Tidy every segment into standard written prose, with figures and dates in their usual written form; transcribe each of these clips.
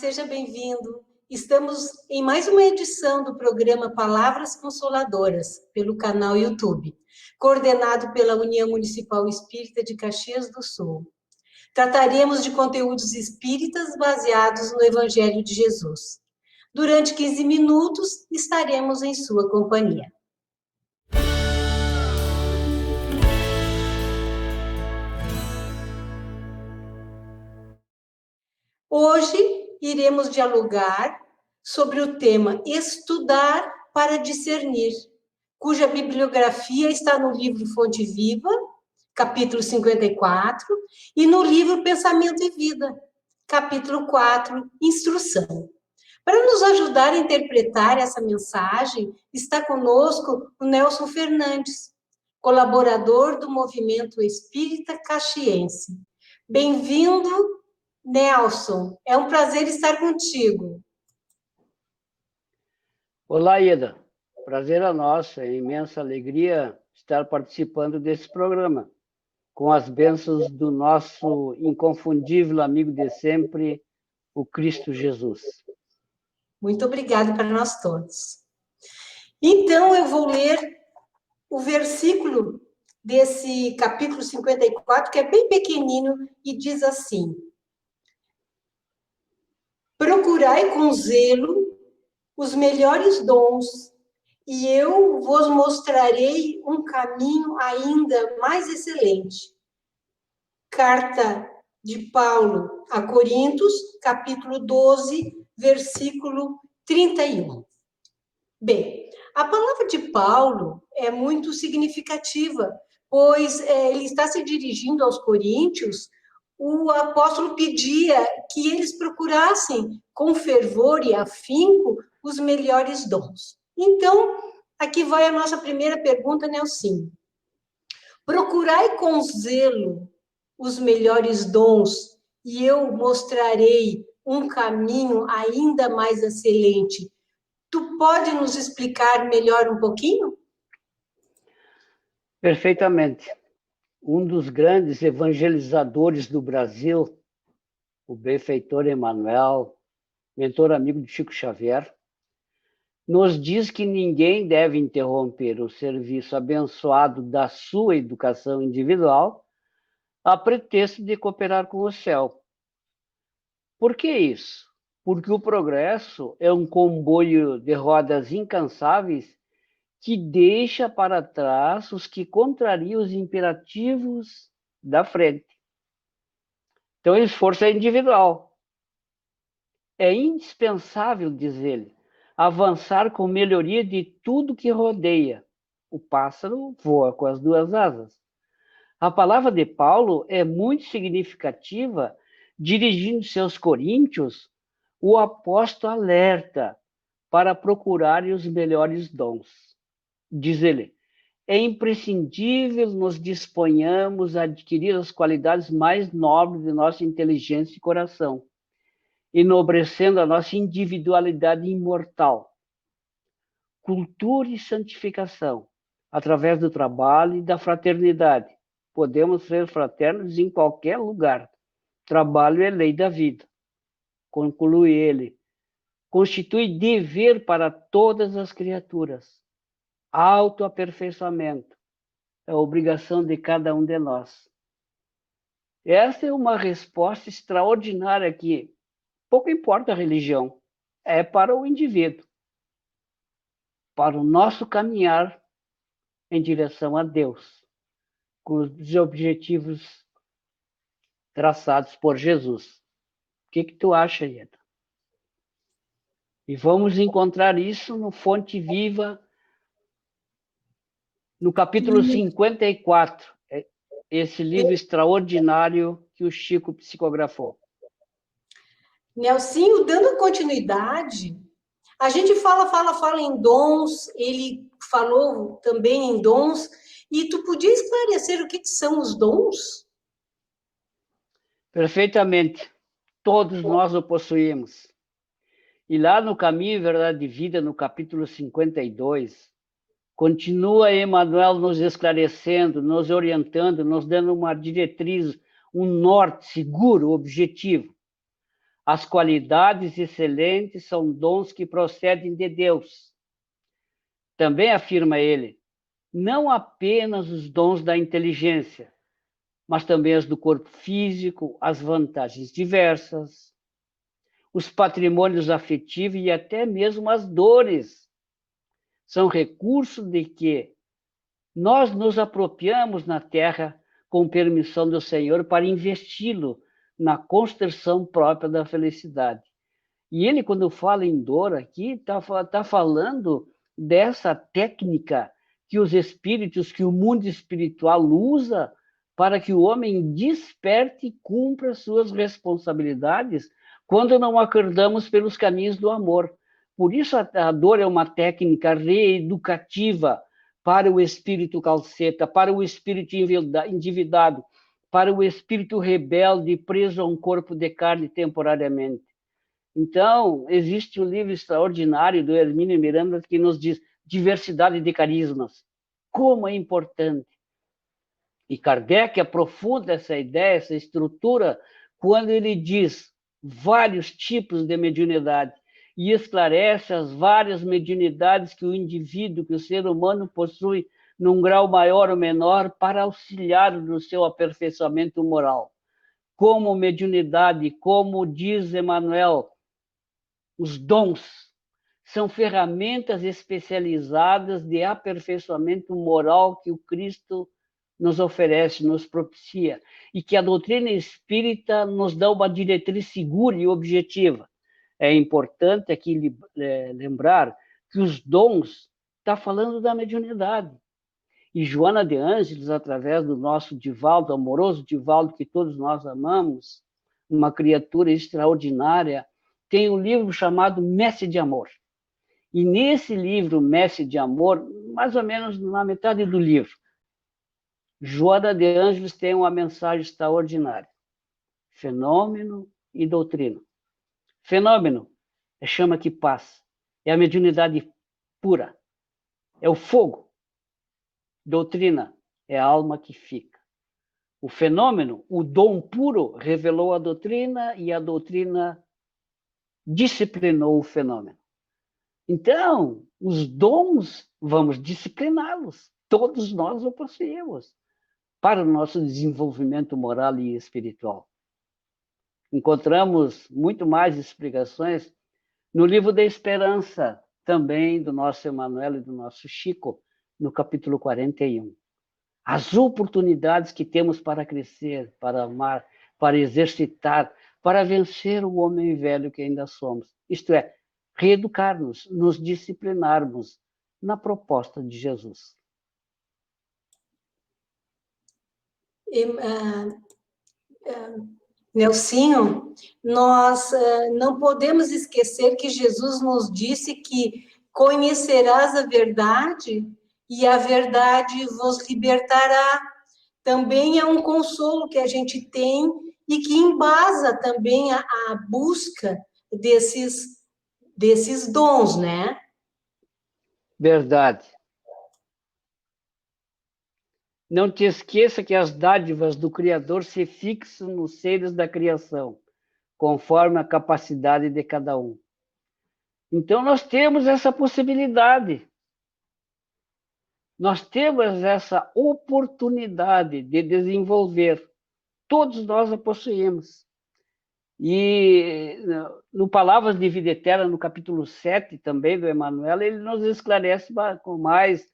seja bem-vindo. Estamos em mais uma edição do programa Palavras Consoladoras, pelo canal YouTube, coordenado pela União Municipal Espírita de Caxias do Sul. Trataremos de conteúdos espíritas baseados no Evangelho de Jesus. Durante 15 minutos, estaremos em sua companhia. Hoje, iremos dialogar sobre o tema Estudar para Discernir, cuja bibliografia está no livro Fonte Viva, capítulo 54, e no livro Pensamento e Vida, capítulo 4, Instrução. Para nos ajudar a interpretar essa mensagem, está conosco o Nelson Fernandes, colaborador do Movimento Espírita Caxiense. Bem-vindo, Nelson. É um prazer estar contigo. Olá, Ida. Prazer é nosso. É imensa alegria estar participando desse programa, com as bênçãos do nosso inconfundível amigo de sempre, o Cristo Jesus. Muito obrigada para nós todos. Então, eu vou ler o versículo desse capítulo 54, que é bem pequenino, e diz assim: Procurai com zelo os melhores dons, e eu vos mostrarei um caminho ainda mais excelente. Carta de Paulo a Coríntios, capítulo 12, versículo 31. Bem, a palavra de Paulo é muito significativa, pois ele está se dirigindo aos coríntios. O apóstolo pedia que eles procurassem com fervor e afinco os melhores dons. Então, aqui vai a nossa primeira pergunta, Nelson. Procurai com zelo os melhores dons, e eu mostrarei um caminho ainda mais excelente. Tu pode nos explicar melhor um pouquinho? Perfeitamente. Um dos grandes evangelizadores do Brasil, o benfeitor Emmanuel, mentor amigo de Chico Xavier, nos diz que ninguém deve interromper o serviço abençoado da sua educação individual a pretexto de cooperar com o céu. Por que isso? Porque o progresso é um comboio de rodas incansáveis que deixa para trás os que contrariam os imperativos da frente. Então, o esforço é individual. É indispensável, diz ele, avançar com melhoria de tudo que rodeia. O pássaro voa com as duas asas. A palavra de Paulo é muito significativa, dirigindo-se aos coríntios, o apóstolo alerta para procurarem os melhores dons. Diz ele, é imprescindível nos disponhamos a adquirir as qualidades mais nobres de nossa inteligência e coração, enobrecendo a nossa individualidade imortal. Cultura e santificação, através do trabalho e da fraternidade. Podemos ser fraternos em qualquer lugar. Trabalho é lei da vida. Conclui ele. Constitui dever para todas as criaturas. Autoaperfeiçoamento é a obrigação de cada um de nós. Essa é uma resposta extraordinária que pouco importa a religião, é para o indivíduo, para o nosso caminhar em direção a Deus, com os objetivos traçados por Jesus. O que tu acha, Ieda? E vamos encontrar isso no Fonte Viva, no capítulo 54, esse livro extraordinário que o Chico psicografou. Nelsinho, dando continuidade, a gente fala em dons, ele falou também em dons, e tu podia esclarecer o que são os dons? Perfeitamente. Todos nós o possuímos. E lá no Caminho, Verdade e Vida, no capítulo 52, continua Emmanuel nos esclarecendo, nos orientando, nos dando uma diretriz, um norte seguro, objetivo. As qualidades excelentes são dons que procedem de Deus. Também afirma ele, não apenas os dons da inteligência, mas também as do corpo físico, as vantagens diversas, os patrimônios afetivos e até mesmo as dores. São recursos de que nós nos apropriamos na terra com permissão do Senhor para investi-lo na construção própria da felicidade. E ele, quando fala em dor aqui, está falando dessa técnica que os espíritos, que o mundo espiritual usa para que o homem desperte e cumpra suas responsabilidades quando não acordamos pelos caminhos do amor. Por isso a dor é uma técnica reeducativa para o espírito calceta, para o espírito endividado, para o espírito rebelde preso a um corpo de carne temporariamente. Então, existe um livro extraordinário do Hermínio Miranda que nos diz diversidade de carismas. Como é importante. E Kardec aprofunda essa ideia, essa estrutura, quando ele diz vários tipos de mediunidade e esclarece as várias mediunidades que o indivíduo, que o ser humano possui num grau maior ou menor para auxiliar no seu aperfeiçoamento moral. Como mediunidade, como diz Emmanuel, os dons são ferramentas especializadas de aperfeiçoamento moral que o Cristo nos oferece, nos propicia, e que a doutrina espírita nos dá uma diretriz segura e objetiva. É importante aqui lembrar que os dons está falando da mediunidade. E Joana de Ângeles, através do nosso Divaldo, amoroso Divaldo, que todos nós amamos, uma criatura extraordinária, tem um livro chamado Messe de Amor. E nesse livro, Messe de Amor, mais ou menos na metade do livro, Joana de Ângeles tem uma mensagem extraordinária. Fenômeno e doutrina. Fenômeno é chama que passa, é a mediunidade pura, é o fogo. Doutrina é a alma que fica. O fenômeno, o dom puro, revelou a doutrina e a doutrina disciplinou o fenômeno. Então, os dons, vamos discipliná-los. Todos nós o possuímos para o nosso desenvolvimento moral e espiritual. Encontramos muito mais explicações no livro da Esperança, também do nosso Emmanuel e do nosso Chico, no capítulo 41. As oportunidades que temos para crescer, para amar, para exercitar, para vencer o homem velho que ainda somos. Isto é, reeducar-nos, nos disciplinarmos na proposta de Jesus. Nelsinho, nós não podemos esquecer que Jesus nos disse que conhecerás a verdade e a verdade vos libertará. Também é um consolo que a gente tem e que embasa também a busca desses dons, né? Verdade. Não te esqueça que as dádivas do Criador se fixam nos seres da criação, conforme a capacidade de cada um. Então, nós temos essa possibilidade. Nós temos essa oportunidade de desenvolver. Todos nós a possuímos. E no Palavras de Vida Eterna, no capítulo 7 também do Emmanuel, ele nos esclarece com mais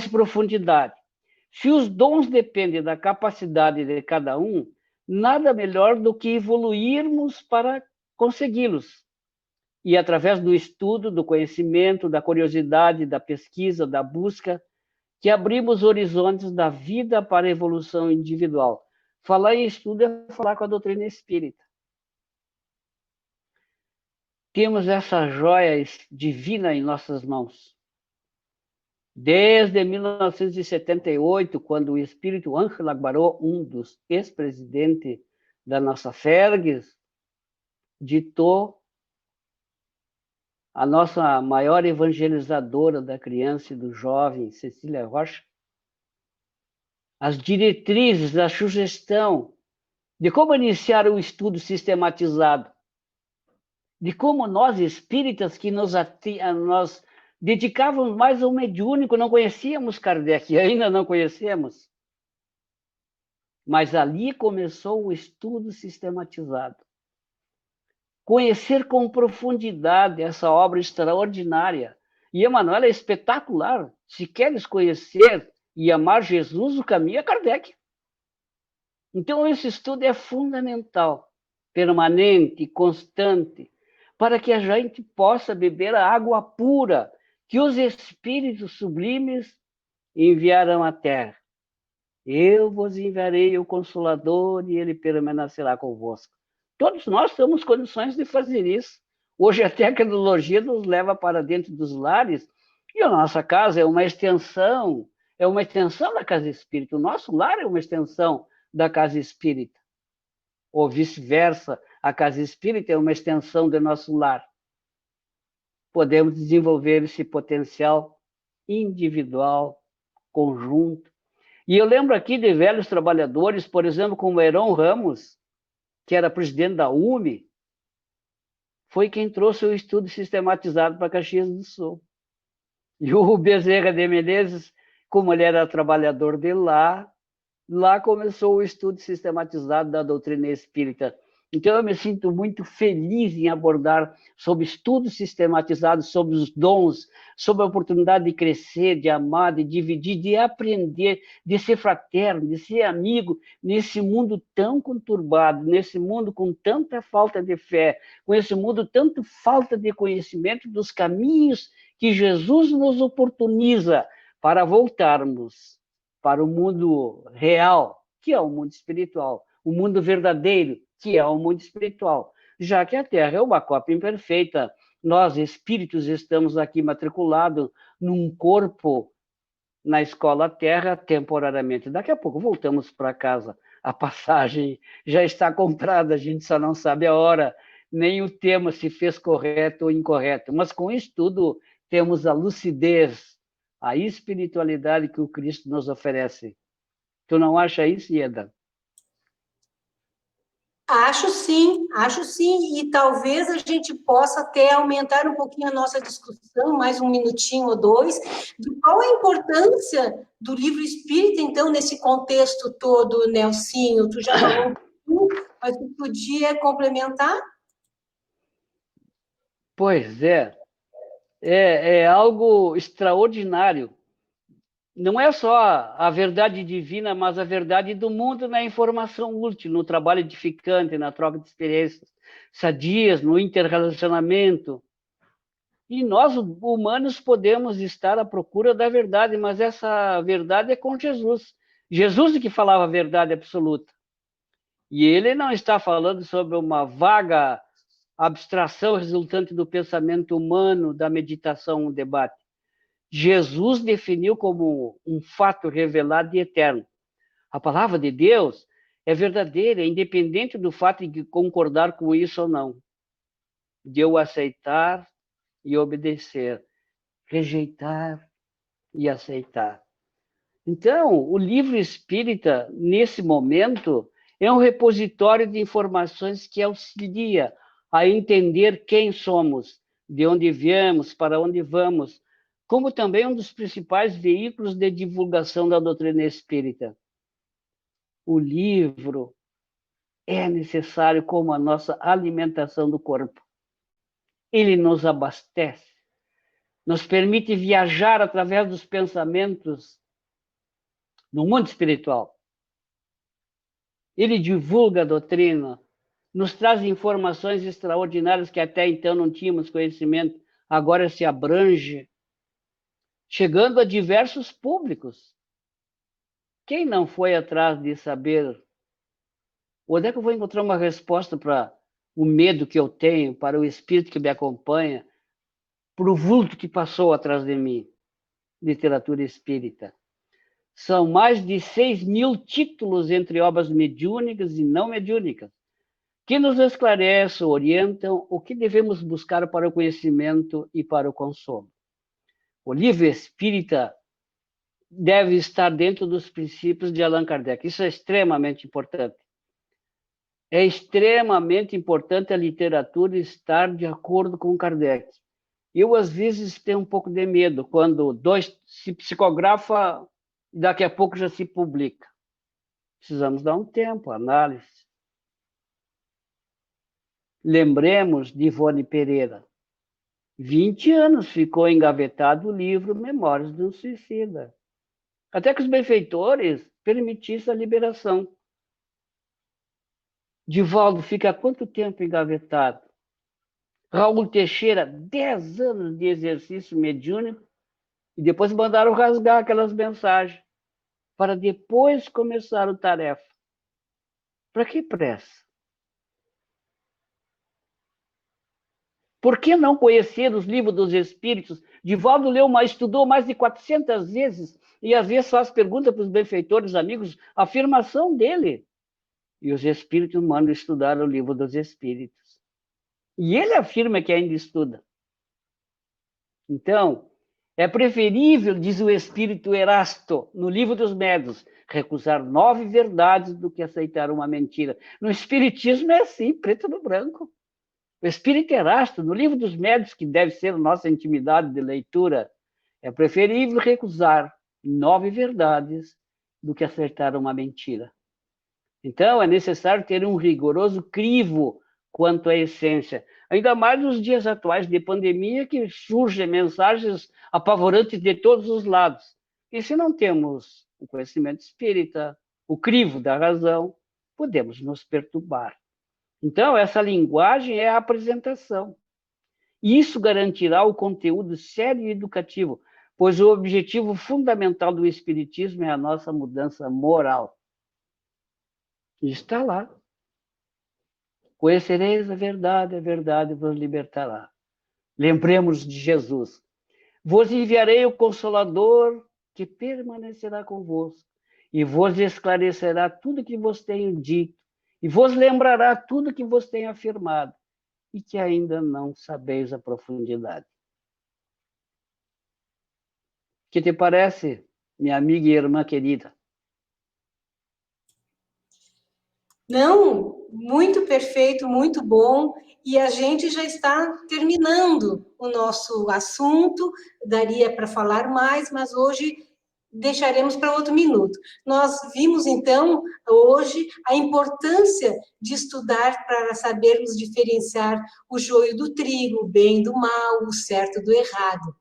profundidade. Se os dons dependem da capacidade de cada um, nada melhor do que evoluirmos para consegui-los. E através do estudo, do conhecimento, da curiosidade, da pesquisa, da busca, que abrimos horizontes da vida para a evolução individual. Falar em estudo é falar com a doutrina espírita. Temos essa joia divina em nossas mãos. Desde 1978, quando o espírito Ángel Aguaró, um dos ex-presidentes da nossa FERGS, ditou a nossa maior evangelizadora da criança e do jovem, Cecília Rocha, as diretrizes, a sugestão de como iniciar o estudo sistematizado, de como nós espíritas que nós dedicávamos mais ao mediúnico, não conhecíamos Kardec, ainda não conhecemos. Mas ali começou o estudo sistematizado. Conhecer com profundidade essa obra extraordinária. E Emmanuel é espetacular. Se queres conhecer e amar Jesus, o caminho é Kardec. Então, esse estudo é fundamental, permanente, constante, para que a gente possa beber a água pura que os espíritos sublimes enviaram à terra. Eu vos enviarei o Consolador e ele permanecerá convosco. Todos nós temos condições de fazer isso. Hoje a tecnologia nos leva para dentro dos lares e a nossa casa é uma extensão da casa espírita. O nosso lar é uma extensão da casa espírita. Ou vice-versa, a casa espírita é uma extensão do nosso lar. Podemos desenvolver esse potencial individual, conjunto. E eu lembro aqui de velhos trabalhadores, por exemplo, como Heron Ramos, que era presidente da UME, foi quem trouxe o estudo sistematizado para Caxias do Sul. E o Bezerra de Menezes, como ele era trabalhador de lá começou o estudo sistematizado da doutrina espírita. Então, eu me sinto muito feliz em abordar sobre estudo sistematizado, sobre os dons, sobre a oportunidade de crescer, de amar, de dividir, de aprender, de ser fraterno, de ser amigo, nesse mundo tão conturbado, nesse mundo com tanta falta de fé, com esse mundo tanta falta de conhecimento dos caminhos que Jesus nos oportuniza para voltarmos para o mundo real, que é o mundo espiritual, o mundo verdadeiro, que é o mundo espiritual, já que a Terra é uma cópia imperfeita. Nós, espíritos, estamos aqui matriculados num corpo na escola Terra temporariamente. Daqui a pouco voltamos para casa. A passagem já está comprada, a gente só não sabe a hora, nem o tema se fez correto ou incorreto. Mas com isso tudo, temos a lucidez, a espiritualidade que o Cristo nos oferece. Tu não acha isso, Ieda? Acho sim, e talvez a gente possa até aumentar um pouquinho a nossa discussão, mais um minutinho ou dois, de qual a importância do livro espírita, então, nesse contexto todo, Nelsinho. Tu já falou um pouquinho, mas tu podia complementar? Pois é algo extraordinário. Não é só a verdade divina, mas a verdade do mundo na informação útil, no trabalho edificante, na troca de experiências sadias, no interrelacionamento. E nós, humanos, podemos estar à procura da verdade, mas essa verdade é com Jesus. Jesus é que falava a verdade absoluta. E ele não está falando sobre uma vaga abstração resultante do pensamento humano, da meditação, um debate. Jesus definiu como um fato revelado e eterno. A palavra de Deus é verdadeira, independente do fato de concordar com isso ou não. De eu aceitar e obedecer, rejeitar e aceitar. Então, o livro espírita, nesse momento, é um repositório de informações que auxilia a entender quem somos, de onde viemos, para onde vamos, como também um dos principais veículos de divulgação da doutrina espírita. O livro é necessário como a nossa alimentação do corpo. Ele nos abastece, nos permite viajar através dos pensamentos no mundo espiritual. Ele divulga a doutrina, nos traz informações extraordinárias que até então não tínhamos conhecimento, agora se abrange, chegando a diversos públicos. Quem não foi atrás de saber onde é que eu vou encontrar uma resposta para o medo que eu tenho, para o espírito que me acompanha, para o vulto que passou atrás de mim? Literatura espírita. São mais de 6.000 títulos entre obras mediúnicas e não mediúnicas, que nos esclarecem, orientam o que devemos buscar para o conhecimento e para o consolo. O livro espírita deve estar dentro dos princípios de Allan Kardec. Isso é extremamente importante. É extremamente importante a literatura estar de acordo com Kardec. Eu, às vezes, tenho um pouco de medo quando dois se psicografa e daqui a pouco já se publica. Precisamos dar um tempo, análise. Lembremos de Ivone Pereira. 20 anos ficou engavetado o livro Memórias de um Suicida. Até que os benfeitores permitissem a liberação. Divaldo fica há quanto tempo engavetado? Raul Teixeira, 10 anos de exercício mediúnico, e depois mandaram rasgar aquelas mensagens, para depois começar a tarefa. Para que pressa? Por que não conhecer os livros dos Espíritos? Divaldo leu, estudou mais de 400 vezes, e às vezes faz pergunta para os benfeitores amigos, a afirmação dele. E os Espíritos mandam estudar o livro dos Espíritos. E ele afirma que ainda estuda. Então, é preferível, diz o Espírito Erasto, no Livro dos Médiuns, recusar 9 verdades do que aceitar uma mentira. No Espiritismo é assim, preto no branco. O Espírito Erasto, no Livro dos Médiuns, que deve ser a nossa intimidade de leitura, é preferível recusar 9 verdades do que aceitar uma mentira. Então, é necessário ter um rigoroso crivo quanto à essência. Ainda mais nos dias atuais de pandemia, que surgem mensagens apavorantes de todos os lados. E se não temos o conhecimento espírita, o crivo da razão, podemos nos perturbar. Então, essa linguagem é a apresentação. E isso garantirá o conteúdo sério e educativo, pois o objetivo fundamental do Espiritismo é a nossa mudança moral. E está lá. Conhecereis a verdade vos libertará. Lembremos de Jesus. Vos enviarei o Consolador, que permanecerá convosco, e vos esclarecerá tudo que vos tenho dito, e vos lembrará tudo que vos tenho afirmado, e que ainda não sabeis a profundidade. O que te parece, minha amiga e irmã querida? Não, muito perfeito, muito bom. E a gente já está terminando o nosso assunto. Daria para falar mais, mas hoje deixaremos para outro minuto. Nós vimos, então, hoje, a importância de estudar para sabermos diferenciar o joio do trigo, o bem do mal, o certo do errado.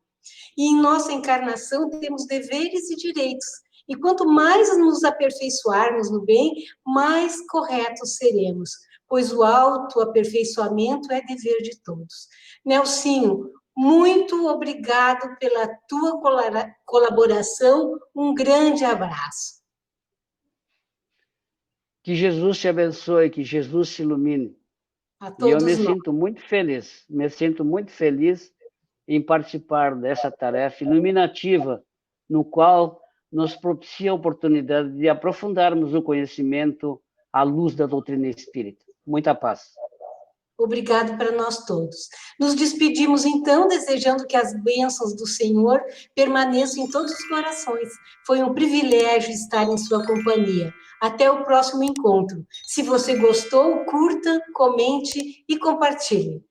E em nossa encarnação temos deveres e direitos. E quanto mais nos aperfeiçoarmos no bem, mais corretos seremos, pois o autoaperfeiçoamento é dever de todos. Nelsinho, muito obrigado pela tua colaboração, um grande abraço. Que Jesus te abençoe, que Jesus te ilumine. A E eu todos nós. me sinto muito feliz em participar dessa tarefa iluminativa, no qual nos propicia a oportunidade de aprofundarmos o conhecimento à luz da doutrina espírita. Muita paz. Obrigado para nós todos. Nos despedimos, então, desejando que as bênçãos do Senhor permaneçam em todos os corações. Foi um privilégio estar em sua companhia. Até o próximo encontro. Se você gostou, curta, comente e compartilhe.